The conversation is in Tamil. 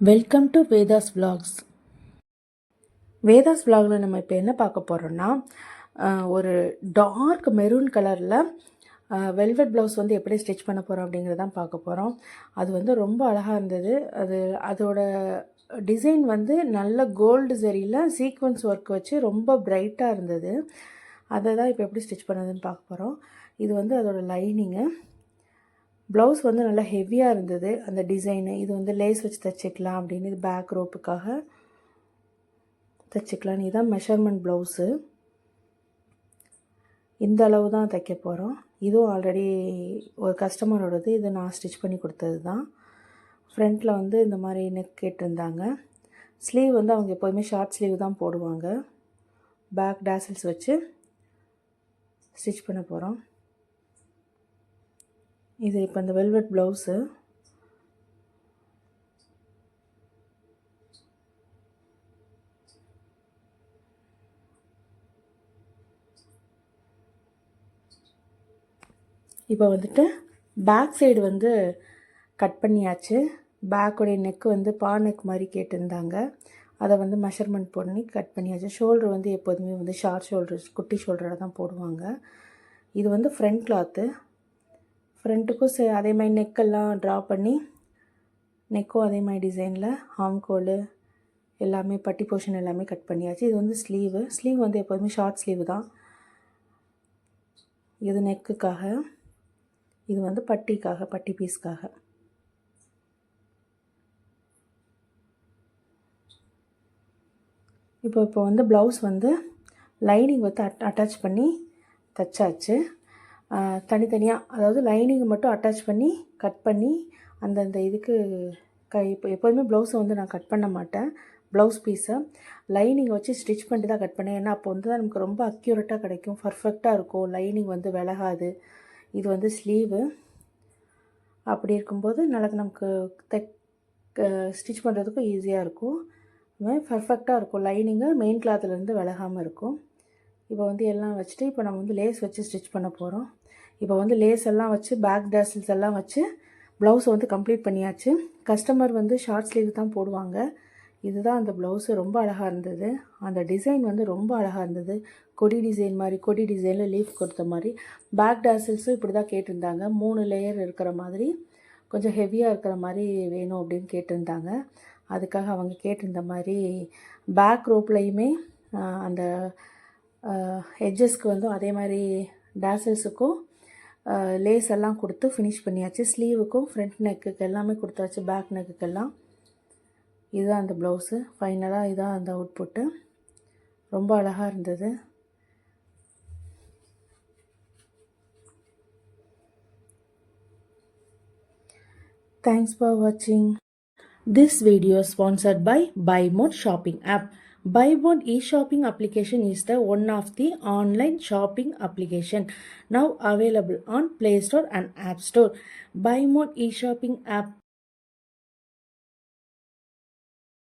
Welcome to Vedha's vlogs. Vedha's vlogல நம்ம இப்போ என்ன பார்க்க போகிறோம்னா ஒரு டார்க் மெரூன் கலரில் வெல்வெட் ப்ளவுஸ் வந்து எப்படி ஸ்டிச் பண்ண போகிறோம் அப்படிங்கிறதான் பார்க்க போகிறோம். அது வந்து ரொம்ப அழகாக இருந்தது. அதோட டிசைன் வந்து நல்ல கோல்டு சரியில் சீக்வன்ஸ் ஒர்க் வச்சு ரொம்ப பிரைட்டாக இருந்தது. அதை தான் இப்போ எப்படி ஸ்டிச் பண்ணதுன்னு பார்க்க போகிறோம். இது வந்து அதோட லைனிங்கு. ப்ளவுஸ் வந்து நல்லா ஹெவியாக இருந்தது அந்த டிசைனு. இது வந்து லேஸ் வச்சு தைச்சிக்கலாம் அப்படின்னு, இது பேக் ரோப்புக்காக தைச்சிக்கலாம். இதுதான் மெஷர்மெண்ட் ப்ளவுஸு. இந்த அளவு தான் தைக்க போகிறோம். இதுவும் ஆல்ரெடி ஒரு கஸ்டமரோடது. இது நான் ஸ்டிச் பண்ணி கொடுத்தது தான். ஃப்ரண்ட்டில் வந்து இந்த மாதிரி நெக் கேட்டிருந்தாங்க. ஸ்லீவ் வந்து அவங்க எப்போதுமே ஷார்ட் ஸ்லீவ் தான் போடுவாங்க. பேக் டேசல்ஸ் வச்சு ஸ்டிச் பண்ண போகிறோம். இது இப்போ இந்த வெல்வெட் ப்ளவுஸு. இப்போ வந்துட்டு பேக் சைடு வந்து கட் பண்ணியாச்சு. பேக்குடைய நெக்கு வந்து பா நெக் மாதிரி கேட்டிருந்தாங்க. அதை வந்து மெஷர்மெண்ட் பண்ணி கட் பண்ணியாச்சு. ஷோல்ட்ரு வந்து எப்போதுமே வந்து ஷார்ட் ஷோல்டர், குட்டி ஷோல்டரில் தான் போடுவாங்க. இது வந்து ஃப்ரண்ட் கிளாத்து. ஃப்ரண்ட்டுக்கும் அதே மாதிரி நெக்கெல்லாம் ட்ரா பண்ணி, நெக்கும் அதே மாதிரி டிசைனில் ஹாம்கோலு எல்லாமே பட்டி போர்ஷன் எல்லாமே கட் பண்ணியாச்சு. இது வந்து ஸ்லீவ் வந்து எப்போதுமே ஷார்ட் ஸ்லீவ் தான். இது நெக்குக்காக, இது வந்து பட்டிக்காக, பட்டி பீஸ்க்காக. இப்போ வந்து ப்ளவுஸ் வந்து லைனிங் வந்து அட்டாச் பண்ணி தைச்சாச்சு. தனித்தனியாக, அதாவது லைனிங்கை மட்டும் அட்டாச் பண்ணி கட் பண்ணி அந்தந்த இதுக்கு இப்போ எப்போதுமே ப்ளவுஸை வந்து நான் கட் பண்ண மாட்டேன். ப்ளவுஸ் பீஸை லைனிங்கை வச்சு ஸ்டிச் பண்ணி தான் கட் பண்ணேன். ஏன்னா அப்போ வந்து தான் நமக்கு ரொம்ப அக்யூரேட்டாக கிடைக்கும், பர்ஃபெக்டாக இருக்கும், லைனிங் வந்து விலகாது. இது வந்து ஸ்லீவு. அப்படி இருக்கும்போது நமக்கு ஸ்டிச் பண்ணுறதுக்கும் ஈஸியாக இருக்கும். இதுமாதிரி பர்ஃபெக்டாக இருக்கும். லைனிங்கு மெயின் கிளாத்துலேருந்து விலகாமல் இருக்கும். இப்போ வந்து எல்லாம் வச்சுட்டு இப்போ நம்ம வந்து லேஸ் வச்சு ஸ்டிச் பண்ண போகிறோம். இப்போ வந்து லேஸ் எல்லாம் வச்சு பேக் டேசல்ஸ் எல்லாம் வச்சு ப்ளவுஸை வந்து கம்ப்ளீட் பண்ணியாச்சு. கஸ்டமர் வந்து ஷார்ட் ஸ்லீவ் தான் போடுவாங்க. இதுதான் அந்த ப்ளவுஸு. ரொம்ப அழகாக இருந்தது. அந்த டிசைன் வந்து ரொம்ப அழகாக இருந்தது. கொடி டிசைன் மாதிரி, கொடி டிசைனில் லீஃப் கொடுத்த மாதிரி. பேக் டேசல்ஸும் இப்படி தான் கேட்டிருந்தாங்க. 3 லேயர் இருக்கிற மாதிரி, கொஞ்சம் ஹெவியாக இருக்கிற மாதிரி வேணும் அப்படின்னு கேட்டிருந்தாங்க. அதுக்காக அவங்க கேட்டிருந்த மாதிரி பேக் ரோப்லையுமே அந்த எட்ஜஸ்க்கு வந்து அதே மாதிரி டேசல்ஸுக்கும் லேஸ் எல்லாம் கொடுத்து ஃபினிஷ் பண்ணியாச்சு. ஸ்லீவுக்கும் ஃப்ரண்ட் நெக்குக்கு எல்லாமே கொடுத்தாச்சு, பேக் நெக்குக்கெல்லாம். இதுதான் அந்த ப்ளவுஸு. ஃபைனலாக இதுதான் அந்த அவுட்புட்டு. ரொம்ப அழகாக இருந்தது. Thanks for watching. This video is sponsored by BuyMode shopping app. BuyMode e-shopping application is the one of the online shopping application now available on Play Store and App Store. BuyMode e-shopping app